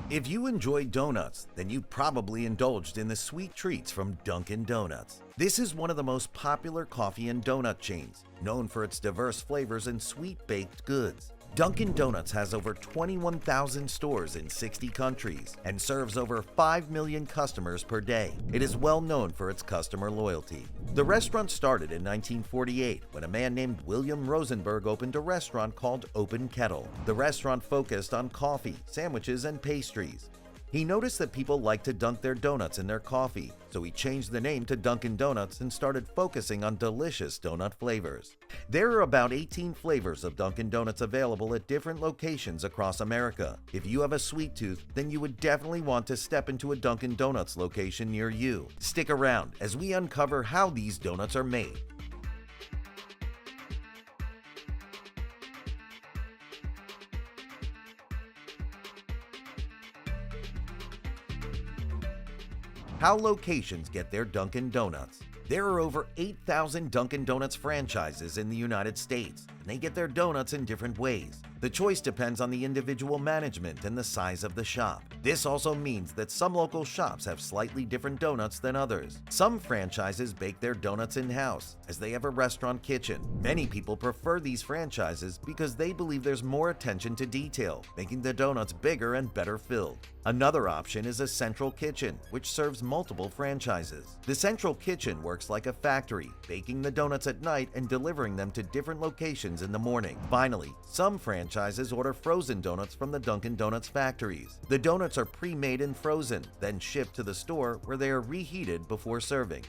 If you enjoy donuts, then you probably indulged in the sweet treats from Dunkin' Donuts. This is one of the most popular coffee and donut chains, known for its diverse flavors and sweet baked goods. Dunkin' Donuts has over 21,000 stores in 60 countries and serves over 5 million customers per day. It is well known for its customer loyalty. The restaurant started in 1948 when a man named William Rosenberg opened a restaurant called Open Kettle. The restaurant focused on coffee, sandwiches, and pastries. He noticed that people like to dunk their donuts in their coffee, so he changed the name to Dunkin' Donuts and started focusing on delicious donut flavors. There are about 18 flavors of Dunkin' Donuts available at different locations across America. If you have a sweet tooth, then you would definitely want to step into a Dunkin' Donuts location near you. Stick around as we uncover how these donuts are made. How locations get their Dunkin' Donuts. There are over 8,000 Dunkin' Donuts franchises in the United States, and they get their donuts in different ways. The choice depends on the individual management and the size of the shop. This also means that some local shops have slightly different donuts than others. Some franchises bake their donuts in-house, as they have a restaurant kitchen. Many people prefer these franchises because they believe there's more attention to detail, making the donuts bigger and better filled. Another option is a central kitchen, which serves multiple franchises. The central kitchen works like a factory, baking the donuts at night and delivering them to different locations in the morning. Finally, some franchises order frozen donuts from the Dunkin' Donuts factories. The donuts are pre-made and frozen, then shipped to the store where they are reheated before serving.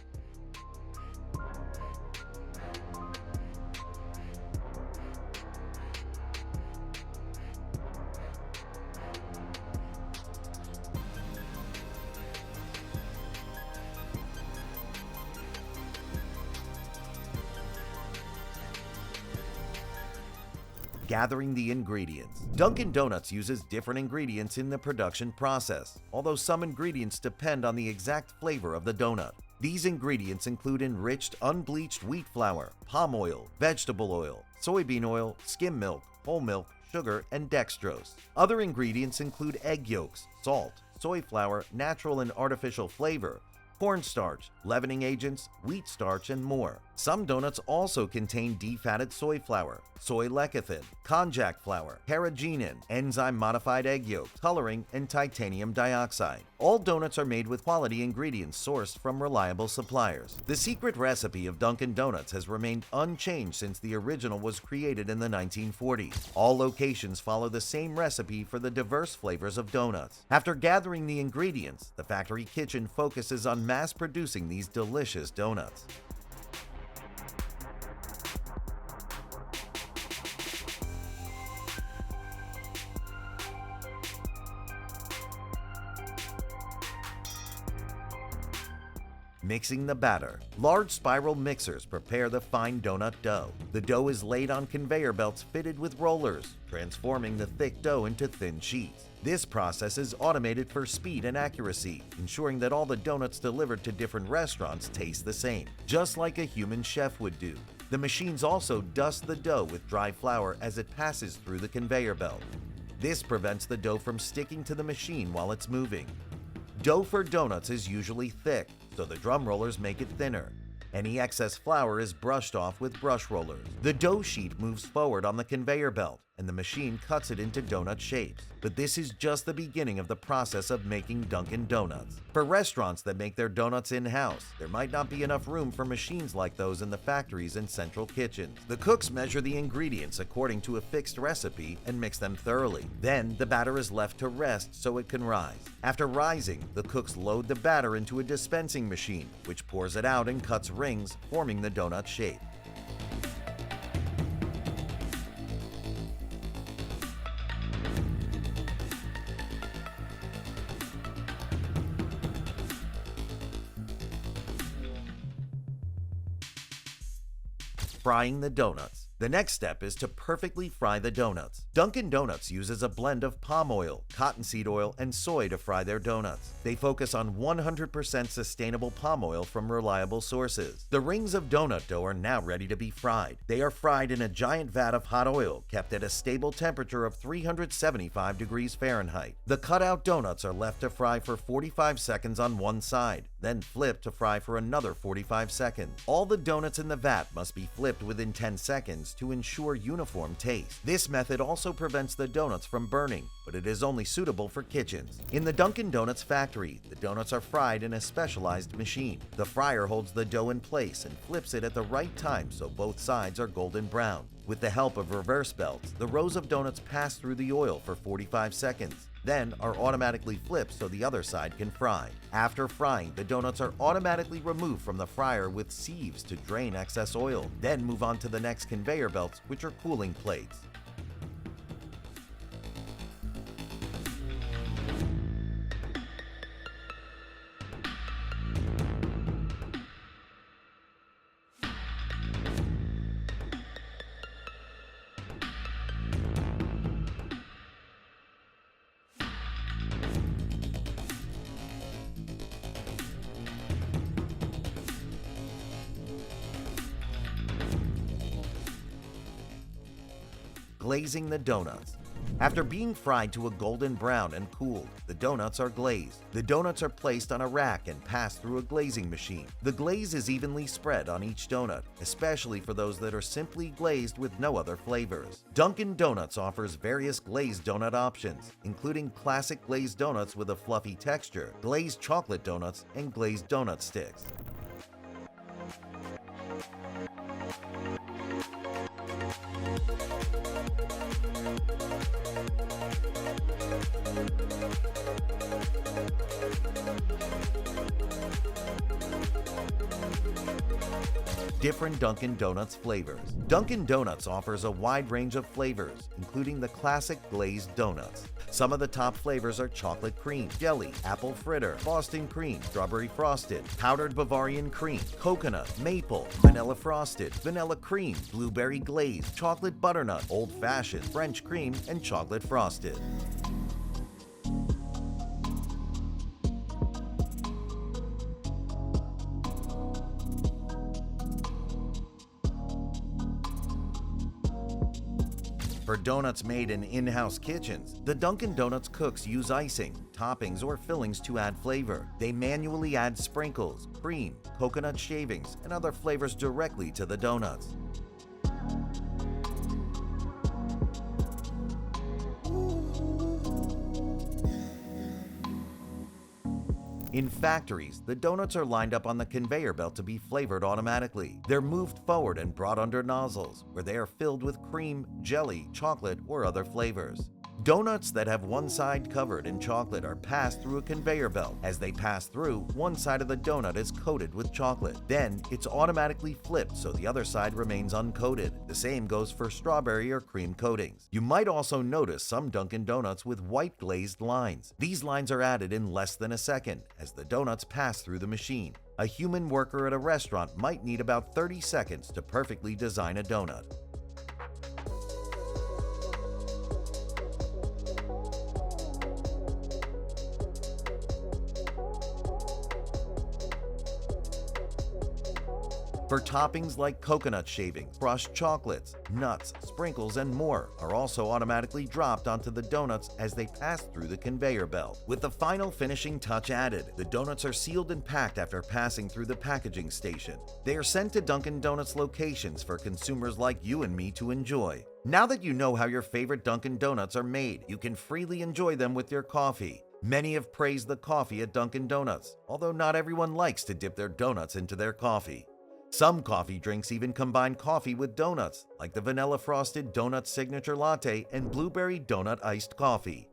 Gathering the ingredients. Dunkin' Donuts uses different ingredients in the production process, although some ingredients depend on the exact flavor of the donut. These ingredients include enriched unbleached wheat flour, palm oil, vegetable oil, soybean oil, skim milk, whole milk, sugar, and dextrose. Other ingredients include egg yolks, salt, soy flour, natural and artificial flavor, cornstarch, leavening agents, wheat starch, and more. Some donuts also contain defatted soy flour, soy lecithin, konjac flour, carrageenan, enzyme-modified egg yolk, coloring, and titanium dioxide. All donuts are made with quality ingredients sourced from reliable suppliers. The secret recipe of Dunkin' Donuts has remained unchanged since the original was created in the 1940s. All locations follow the same recipe for the diverse flavors of donuts. After gathering the ingredients, the factory kitchen focuses on mass-producing these delicious donuts. Mixing the batter. Large spiral mixers prepare the fine donut dough. The dough is laid on conveyor belts fitted with rollers, transforming the thick dough into thin sheets. This process is automated for speed and accuracy, ensuring that all the donuts delivered to different restaurants taste the same, just like a human chef would do. The machines also dust the dough with dry flour as it passes through the conveyor belt. This prevents the dough from sticking to the machine while it's moving. Dough for donuts is usually thick, so the drum rollers make it thinner. Any excess flour is brushed off with brush rollers. The dough sheet moves forward on the conveyor belt, and the machine cuts it into donut shapes. But this is just the beginning of the process of making Dunkin' Donuts. For restaurants that make their donuts in-house, there might not be enough room for machines like those in the factories and central kitchens. The cooks measure the ingredients according to a fixed recipe and mix them thoroughly. Then, the batter is left to rest so it can rise. After rising, the cooks load the batter into a dispensing machine, which pours it out and cuts rings, forming the donut shape. Frying the donuts. The next step is to perfectly fry the donuts. Dunkin' Donuts uses a blend of palm oil, cottonseed oil, and soy to fry their donuts. They focus on 100% sustainable palm oil from reliable sources. The rings of donut dough are now ready to be fried. They are fried in a giant vat of hot oil, kept at a stable temperature of 375 degrees Fahrenheit. The cut-out donuts are left to fry for 45 seconds on one side, then flipped to fry for another 45 seconds. All the donuts in the vat must be flipped within 10 seconds to ensure uniform taste. This method also prevents the donuts from burning, but it is only suitable for kitchens. In the Dunkin' Donuts factory, the donuts are fried in a specialized machine. The fryer holds the dough in place and flips it at the right time so both sides are golden brown. With the help of reverse belts, the rows of donuts pass through the oil for 45 seconds, then are automatically flipped so the other side can fry. After frying, the donuts are automatically removed from the fryer with sieves to drain excess oil, then move on to the next conveyor belts, which are cooling plates. Glazing the donuts. After being fried to a golden brown and cooled, the donuts are glazed. The donuts are placed on a rack and pass through a glazing machine. The glaze is evenly spread on each donut, especially for those that are simply glazed with no other flavors. Dunkin' Donuts offers various glazed donut options, including classic glazed donuts with a fluffy texture, glazed chocolate donuts, and glazed donut sticks. Different Dunkin' Donuts flavors. Dunkin' Donuts offers a wide range of flavors, including the classic glazed donuts. Some of the top flavors are chocolate cream, jelly, apple fritter, Boston cream, strawberry frosted, powdered Bavarian cream, coconut, maple, vanilla frosted, vanilla cream, blueberry glazed, chocolate butternut, old-fashioned, French cream, and chocolate frosted. For donuts made in in-house kitchens, the Dunkin' Donuts cooks use icing, toppings, or fillings to add flavor. They manually add sprinkles, cream, coconut shavings, and other flavors directly to the donuts. In factories, the donuts are lined up on the conveyor belt to be flavored automatically. They're moved forward and brought under nozzles, where they are filled with cream, jelly, chocolate, or other flavors. Donuts that have one side covered in chocolate are passed through a conveyor belt. As they pass through, one side of the donut is coated with chocolate. Then, it's automatically flipped so the other side remains uncoated. The same goes for strawberry or cream coatings. You might also notice some Dunkin' Donuts with white glazed lines. These lines are added in less than a second as the donuts pass through the machine. A human worker at a restaurant might need about 30 seconds to perfectly design a donut. For toppings like coconut shavings, crushed chocolates, nuts, sprinkles, and more are also automatically dropped onto the donuts as they pass through the conveyor belt. With the final finishing touch added, the donuts are sealed and packed after passing through the packaging station. They are sent to Dunkin' Donuts locations for consumers like you and me to enjoy. Now that you know how your favorite Dunkin' Donuts are made, you can freely enjoy them with your coffee. Many have praised the coffee at Dunkin' Donuts, although not everyone likes to dip their donuts into their coffee. Some coffee drinks even combine coffee with donuts, like the vanilla frosted donut signature latte and blueberry donut iced coffee.